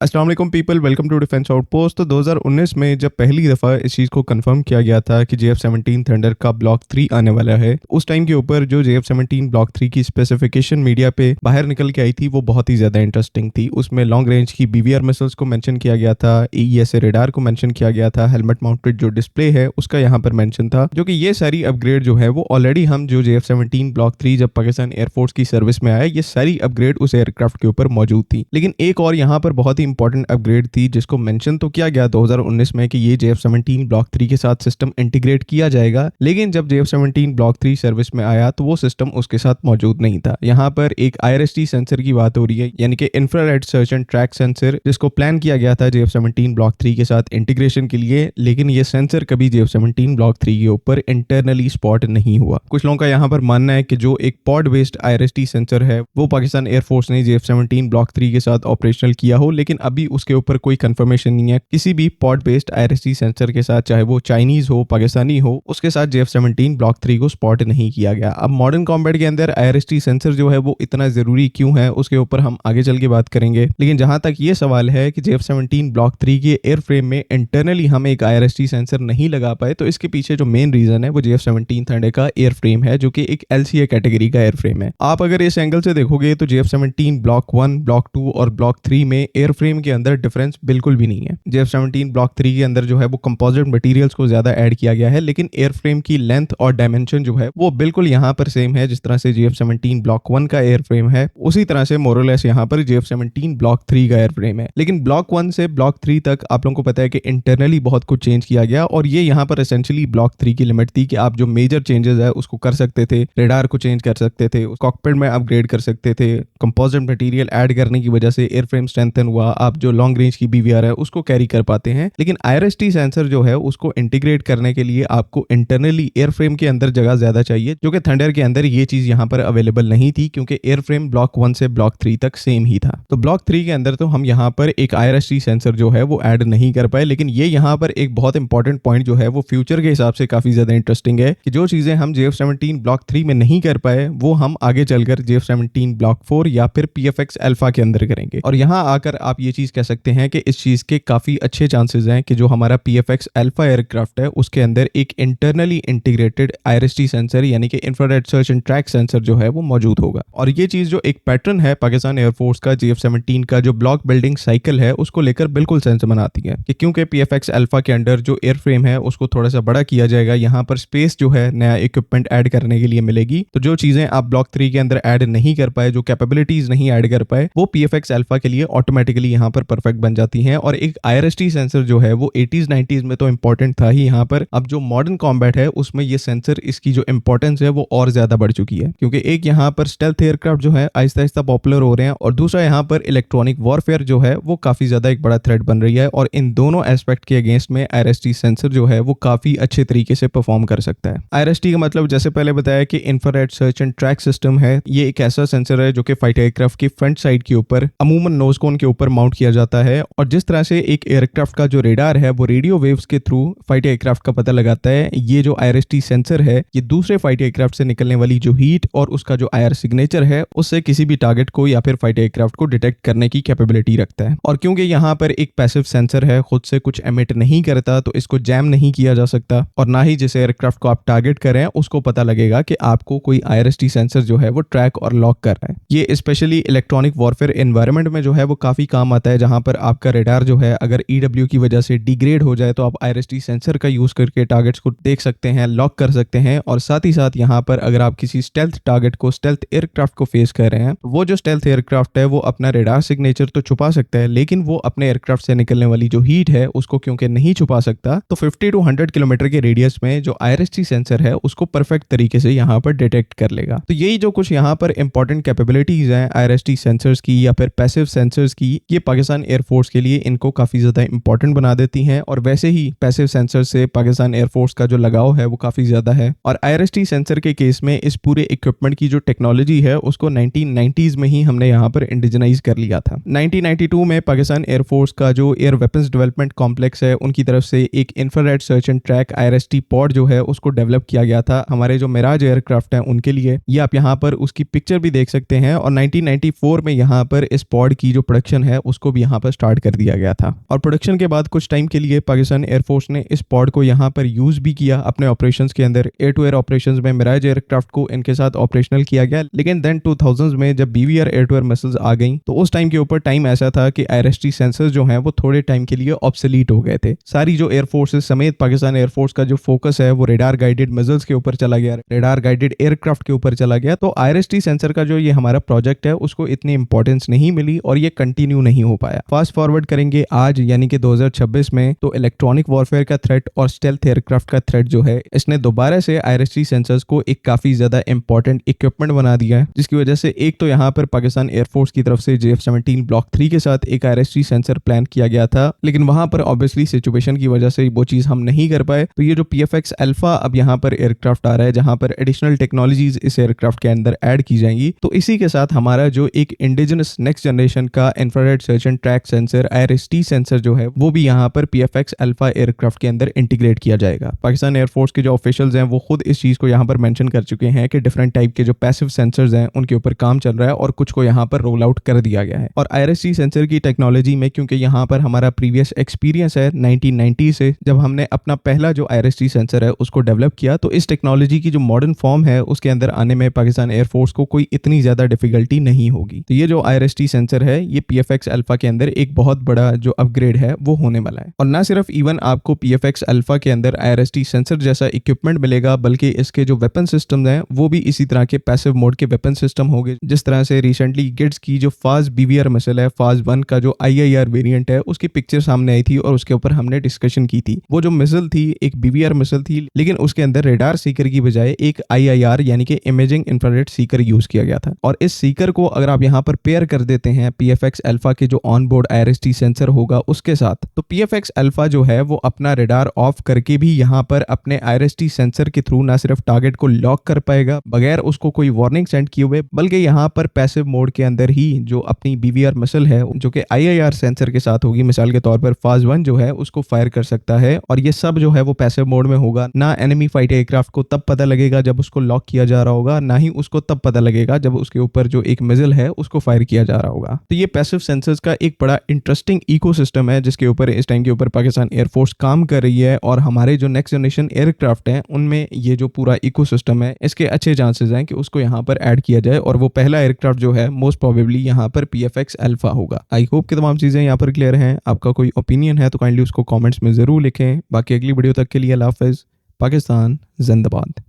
अस्सलाम वालेकुम people, welcome to defence outpost. तो 2019 में जब पहली दफ़ा इस चीज़ को कंफर्म किया गया था कि JF-17 थंडर का ब्लॉक 3 आने वाला है, उस टाइम के ऊपर जो JF-17 ब्लॉक 3 की स्पेसिफिकेशन मीडिया पे बाहर निकल के आई थी वो बहुत ही ज़्यादा इंटरेस्टिंग थी। उसमें लॉन्ग रेंज की BVR मिसाइल्स को मेंशन किया गया था, AESA रेडार को मेंशन किया गया था, हेलमेट माउंटेड जो डिस्प्ले है उसका यहाँ पर मेंशन था, जो कि ये सारी अपग्रेड जो है वो ऑलरेडी हम जो JF-17 ब्लॉक 3 जब पाकिस्तान एयरफोर्स की सर्विस में आया, ये सारी अपग्रेड उस एयरक्राफ्ट के ऊपर मौजूद थी। लेकिन एक और यहाँ पर बहुत ही इंपॉर्टेंट अपग्रेड थी जिसको मेंशन तो किया गया 2019 में कि ये JF-17 ब्लॉक 3 के साथ सिस्टम इंटीग्रेट किया जाएगा, लेकिन जब JF-17 ब्लॉक 3 सर्विस में आया तो वो सिस्टम उसके साथ मौजूद नहीं था। यहाँ पर एक IRST सेंसर की बात हो रही है, यानी कि infrared search and track sensor, जिसको प्लान किया गया था JF-17 ब्लॉक 3 के साथ इंटीग्रेशन के लिए, लेकिन ये सेंसर कभी JF-17 ब्लॉक 3 के ऊपर इंटरनली स्पॉट नहीं हुआ। कुछ लोगों का यहाँ पर मानना है कि जो एक पॉड बेस्ड IRST सेंसर है वो पाकिस्तान एयरफोर्स ने JF-17 ब्लॉक 3 के साथ ऑपरेशनल किया हो, लेकिन अभी उसके ऊपर कोई कंफर्मेशन नहीं है। किसी भी पॉड बेस्ड IRST सेंसर के साथ, चाहे वो चाइनीज हो, पाकिस्तानी हो, उसके साथ JF-17 ब्लॉक 3 को स्पॉट नहीं किया गया। अब मॉडर्न कॉम्बैट के अंदर IRST सेंसर जो है वो इतना जरूरी क्यों है, उसके ऊपर हम आगे चल के बात करेंगे। लेकिन जहां तक ये सवाल है कि JF-17 ब्लॉक 3 के एयरफ्रेम में इंटरनली हम एक IRST सेंसर नहीं लगा पाए, तो इसके पीछे जो मेन रीजन है वो JF-17 थंडर का एयरफ्रेम है, जो कि एक LCA कैटेगरी का एयरफ्रेम है। आप अगर इस एंगल से देखोगे तो JF-17 ब्लॉक 1, ब्लॉक 2 और ब्लॉक 3 में एयरफ्रेम के अंदर डिफरेंस बिल्कुल भी नहीं है। JF-17 ब्लॉक 3 के अंदर जो है वो कंपोजिट मटेरियल्स को ज्यादा ऐड किया गया है, लेकिन एयरफ्रेम की लेंथ और डायमेंशन जो है वो बिल्कुल यहाँ पर सेम है। जिस तरह से JF-17 ब्लॉक 1 का एयरफ्रेम है, उसी तरह से मोरलेस यहाँ पर JF-17 ब्लॉक 3 का एयरफ्रेम है। लेकिन ब्लॉक 1 से ब्लॉक 3 तक आप लोगों को पता है कि इंटरनली बहुत कुछ चेंज किया गया, और ये यहाँ पर एसेंशियली ब्लॉक 3 की लिमिट थी कि आप जो मेजर चेंजेस है उसको कर सकते थे, रेडार को चेंज कर सकते थे, कॉकपिट में अपग्रेड कर सकते थे, कंपोजिट मटेरियल ऐड करने की वजह से एयरफ्रेम स्ट्रेंथन हुआ, आप जो लॉन्ग रेंज की BVR है उसको कैरी कर पाते हैं। लेकिन IRST सेंसर जो है उसको इंटीग्रेट करने के लिए आपको इंटरनली एयरफ्रेम के अंदर जगह ज्यादा चाहिए, जो कि थंडर के अंदर ये चीज यहाँ पर अवेलेबल नहीं थी, क्योंकि एयरफ्रेम ब्लॉक 1 से ब्लॉक 3 तक सेम ही था। तो ब्लॉक 3 के अंदर तो हम यहाँ पर एक IRST सेंसर जो है वो ऐड नहीं कर पाए। लेकिन ये यहाँ पर एक बहुत इंपॉर्टेंट पॉइंट जो है वो फ्यूचर के हिसाब से काफी ज्यादा इंटरेस्टिंग है कि जो चीजें हम JF-17 ब्लॉक 3 में नहीं कर पाए वो हम आगे चलकर JF-17 ब्लॉक 4 या फिर PFX अल्फा के अंदर करेंगे। और यहाँ आकर आप ये चीज कह सकते हैं कि इस चीज के काफी अच्छे चांसेस हैं कि जो हमारा PFX अल्फा एयरक्राफ्ट है उसके अंदर एक इंटरनली इंटीग्रेटेड IRST सेंसर, यानी कि infrared search and track sensor जो है वो मौजूद होगा। और ये चीज जो एक पैटर्न है पाकिस्तान एयरफोर्स का JF-17 का जो ब्लॉक बिल्डिंग साइकिल है उसको लेकर बिल्कुल सेंस बनाती है कि क्योंकि PFX अल्फा के अंडर जो एयरफ्रेम है उसको थोड़ा सा बड़ा किया जाएगा, यहाँ पर स्पेस जो है नया इक्विपमेंट ऐड करने के लिए मिलेगी। तो जो चीजें आप ब्लॉक 3 के अंदर ऐड नहीं कर पाए, जो कैपेबिलिटीज नहीं ऐड कर पाए, वो PFX अल्फा के लिए ऑटोमेटिकली यहाँ पर परफेक्ट बन जाती हैं। और एक IRST सेंसर जो है वो 80s 90s में तो इंपॉर्टेंट था ही, यहाँ पर अब जो मॉडर्न कॉम्बैट है उसमें ये सेंसर, इसकी जो इंपॉर्टेंस है वो और ज्यादा बढ़ चुकी है, क्योंकि एक यहाँ पर स्टेल्थ एयरक्राफ्ट जो है आहिस्ता आहिस्ता पॉपुलर हो रहे हैं, और दूसरा यहाँ पर इलेक्ट्रॉनिक वॉरफेयर जो है वो काफी ज्यादा एक बड़ा थ्रेट बन रही है। और इन दोनों एस्पेक्ट के अगेंस्ट में IRST सेंसर जो है वो काफी अच्छे तरीके से परफॉर्म कर सकता है। IRST का मतलब जैसे पहले बताया कि infrared search and track system है। ये एक ऐसा सेंसर है जो कि फाइटर एयरक्राफ्ट की फ्रंट साइड के ऊपर, अमूमन नोज कोन के ऊपर माउंट किया जाता है, और जिस तरह से एक एयरक्राफ्ट का जो रेडार है वो रेडियो वेव्स के थ्रू फाइटर एयरक्राफ्ट का पता लगाता है, ये जो IRST सेंसर है ये दूसरे फाइटर एयरक्राफ्ट से निकलने वाली जो हीट और उसका जो IR सिग्नेचर है उससे किसी भी टारगेट को या फिर फाइटर एयरक्राफ्ट को डिटेक्ट करने की कैपेबिलिटी रखता है। और क्योंकि यहाँ पर एक पैसिव सेंसर है, खुद से कुछ एमिट नहीं करता, तो इसको जैम नहीं किया जा सकता, और ना ही जिस एयरक्राफ्ट को आप टारगेट कर रहे हैं उसको पता लगेगा कि आपको कोई IRST सेंसर जो है वो ट्रैक और लॉक कर रहा है। ये स्पेशली इलेक्ट्रॉनिक वॉरफेयर एनवायरनमेंट में जो है वो काफी काम आता है, जहां पर आपका रेडार जो है अगर EW की वजह से डिग्रेड हो जाए तो आप IRST सेंसर का यूज करके टारगेट्स को देख सकते हैं, लॉक कर सकते हैं। और साथ ही साथ यहाँ पर अगर आप किसी स्टेल्थ टारगेट को, स्टेल्थ एयरक्राफ्ट को फेस कर रहे हैं, वो जो स्टेल्थ एयरक्राफ्ट है वो अपना रेडार सिग्नेचर तो छुपा सकता है, लेकिन वो अपने एयरक्राफ्ट से निकलने वाली जो हीट है उसको क्योंकि नहीं छुपा सकता, तो 50 to 100 किलोमीटर के रेडियस में जो IRST सेंसर है उसको परफेक्ट तरीके से यहाँ पर डिटेक्ट कर लेगा। तो यही जो कुछ यहाँ पर इंपॉर्टेंट कैपेबिलिटीज हैं IRST सेंसर्स की या फिर पैसिव सेंसर्स की, ये पाकिस्तान एयरफोर्स के लिए इनको काफी ज्यादा इंपॉर्टेंट बना देती हैं। और वैसे ही पैसिव सेंसर से पाकिस्तान एयरफोर्स का जो लगाव है वो काफी ज्यादा है। और IRST सेंसर के केस में इस पूरे इक्विपमेंट की जो टेक्नोलॉजी है उसको 1990s में ही हमने यहाँ पर इंडिजनाइज कर लिया था। 1992 में पाकिस्तान एयरफोर्स का जो एयर वेपन्स डेवलपमेंट कॉम्प्लेक्स है उनकी तरफ से एक infrared search and track IRST pod जो है उसको डेवलप किया गया था हमारे जो मिराज एयरक्राफ्ट है उनके लिए। ये आप यहाँ पर उसकी पिक्चर भी देख सकते हैं। और 1994 में यहाँ पर इस पॉड की जो प्रोडक्शन है उसको भी यहाँ पर स्टार्ट कर दिया गया था। और प्रोडक्शन के बाद कुछ टाइम के लिए पाकिस्तान एयरफोर्स ने इस पॉड को यहाँ पर यूज भी किया अपने ऑपरेशंस के अंदर। एयर टू एयर ऑपरेशंस में मिराज एयरक्राफ्ट को इनके साथ ऑपरेशनल किया गया, लेकिन देन 2000s में जब BVR air to air missiles आ गई तो उस टाइम के ऊपर टाइम ऐसा था कि IRST सेंसर्स जो हैं वो थोड़े टाइम के लिए ऑब्सोलीट हो गए थे। सारी जो एयरफोर्सेस समेत पाकिस्तान एयरफोर्स का जो फोकस है वो रेडार गाइडेड मिसाइल्स के ऊपर चला गया, रेडार गाइडेड एयरक्राफ्ट के ऊपर चला गया। तो IRST सेंसर का जो ये हमारा प्रोजेक्ट है उसको इतनी इंपॉर्टेंस नहीं मिली और ये कंटिन्यू नहीं हो पाया। फास्ट फॉरवर्ड करेंगे आज यानी कि 2026 में, तो इलेक्ट्रॉनिक वॉरफेयर का थ्रेट और स्टेल्थ एयरक्राफ्ट का थ्रेट जो है इसने दोबारा से IRST सेंसर्स को एक काफी ज्यादा इंपॉर्टेंट इक्विपमेंट बना दिया है, जिसकी वजह से एक तो यहाँ पर पाकिस्तान एयरफोर्स की तरफ से JF-17 ब्लॉक 3 के साथ एक IRST सेंसर प्लान किया गया था, लेकिन वहां पर ऑब्वियसली सिचुएशन की वजह से वो चीज हम नहीं कर पाए। तो ये जो PFX अल्फा अब यहाँ पर एयरक्राफ्ट आ रहा है जहां पर एडिशनल टेक्नोलॉजीज इस एयरक्राफ्ट के अंदर ऐड की जाएंगी, तो इसी के साथ हमारा जो एक इंडिजिनस नेक्स्ट जनरेशन का infrared search and track sensor IRST sensor जो है वो भी यहाँ पर PFX अल्फा एयरक्राफ्ट के अंदर इंटीग्रेट किया जाएगा। पाकिस्तान एयरफोर्स के जो ऑफिशियल्स हैं वो खुद इस चीज को यहाँ पर मेंशन कर चुके हैं कि डिफरेंट टाइप के जो पैसिव सेंसर्स हैं उनके ऊपर काम चल रहा है और कुछ को यहाँ पर रोल आउट कर दिया गया है। और IRST सेंसर की टेक्नोलॉजी में क्योंकि यहाँ पर हमारा प्रीवियस एक्सपीरियंस है 1990 से, जब हमने अपना पहला जो IRST सेंसर है उसको डेवलप किया, तो इस टेक्नोलॉजी की जो मॉडर्न फॉर्म है उसके अंदर आने में पाकिस्तान एयरफोर्स को कोई इतनी ज्यादा डिफिकल्टी नहीं होगी। तो ये जो IRST सेंसर है ये PFX अल्फा के अंदर एक बहुत बड़ा जो अपग्रेड है वो होने वाला है। और ना सिर्फ इवन आपको PFX अल्फा के अंदर IRST सेंसर जैसा इक्विपमेंट मिलेगा, बल्कि इसके जो वेपन सिस्टम हैं वो भी इसी तरह के पैसिव मोड के वेपन सिस्टम होंगे। जिस तरह से रिसेंटली गिट्स की जो फास्ट BVR मिसाइल है, फास्ट 1 का जो IIR वेरिएंट है उसकी पिक्चर सामने आई थी और उसके ऊपर हमने डिस्कशन की थी। वो जो मिसाइल थी एक BVR मिसाइल थी, लेकिन उसके अंदर रेडार सीकर की बजाय एक IIR यानी कि इमेजिंग इंफ्रारेड सीकर यूज किया गया था। और इस सीकर को अगर आप यहाँ पर पेयर कर देते हैं PFX अल्फा के जो ऑन बोर्ड IRST सेंसर होगा उसके साथ, तो PFX अल्फा जो है वो अपना रेडार ऑफ करके भी यहाँ पर अपने IRST सेंसर के थ्रू ना सिर्फ टारगेट को लॉक कर पाएगा बगैर उसको कोई वार्निंग सेंड किए हुए, बल्कि यहाँ पर पैसिव मोड के अंदर ही जो अपनी BVR मिसाइल है जो कि IIR सेंसर के साथ होगी, मिसाल के तौर पर फास्ट 1 जो है उसको फायर कर सकता है। और ये सब जो है वो पैसिव मोड में होगा। ना एनिमी फाइटर एयरक्राफ्ट को तब पता लगेगा जब उसको लॉक किया जा रहा होगा, ना ही उसको तब पता लगेगा जब उसके ऊपर जो एक मिसाइल है उसको फायर किया जा रहा होगा। तो ये पैसिव सेंसर्स का एक बड़ा इंटरेस्टिंग इकोसिस्टम है जिसके ऊपर इस टाइम के ऊपर पाकिस्तान एयरफोर्स काम कर रही है। और हमारे जो नेक्स्ट जनरेशन एयरक्राफ्ट हैं उनमें ये जो पूरा इकोसिस्टम है इसके अच्छे चांसेस हैं कि उसको यहाँ पर ऐड किया जाए और वो पहला एयरक्राफ्ट जो है मोस्ट प्रोबेबली यहाँ पर PFX अल्फा होगा। आई होप कि तमाम चीजें यहाँ पर क्लियर हैं। आपका कोई ओपिनियन है तो काइंडली उसको कमेंट्स में जरूर लिखें। बाकी अगली वीडियो तक के लिए अल्लाह हाफिज़। पाकिस्तान जिंदाबाद।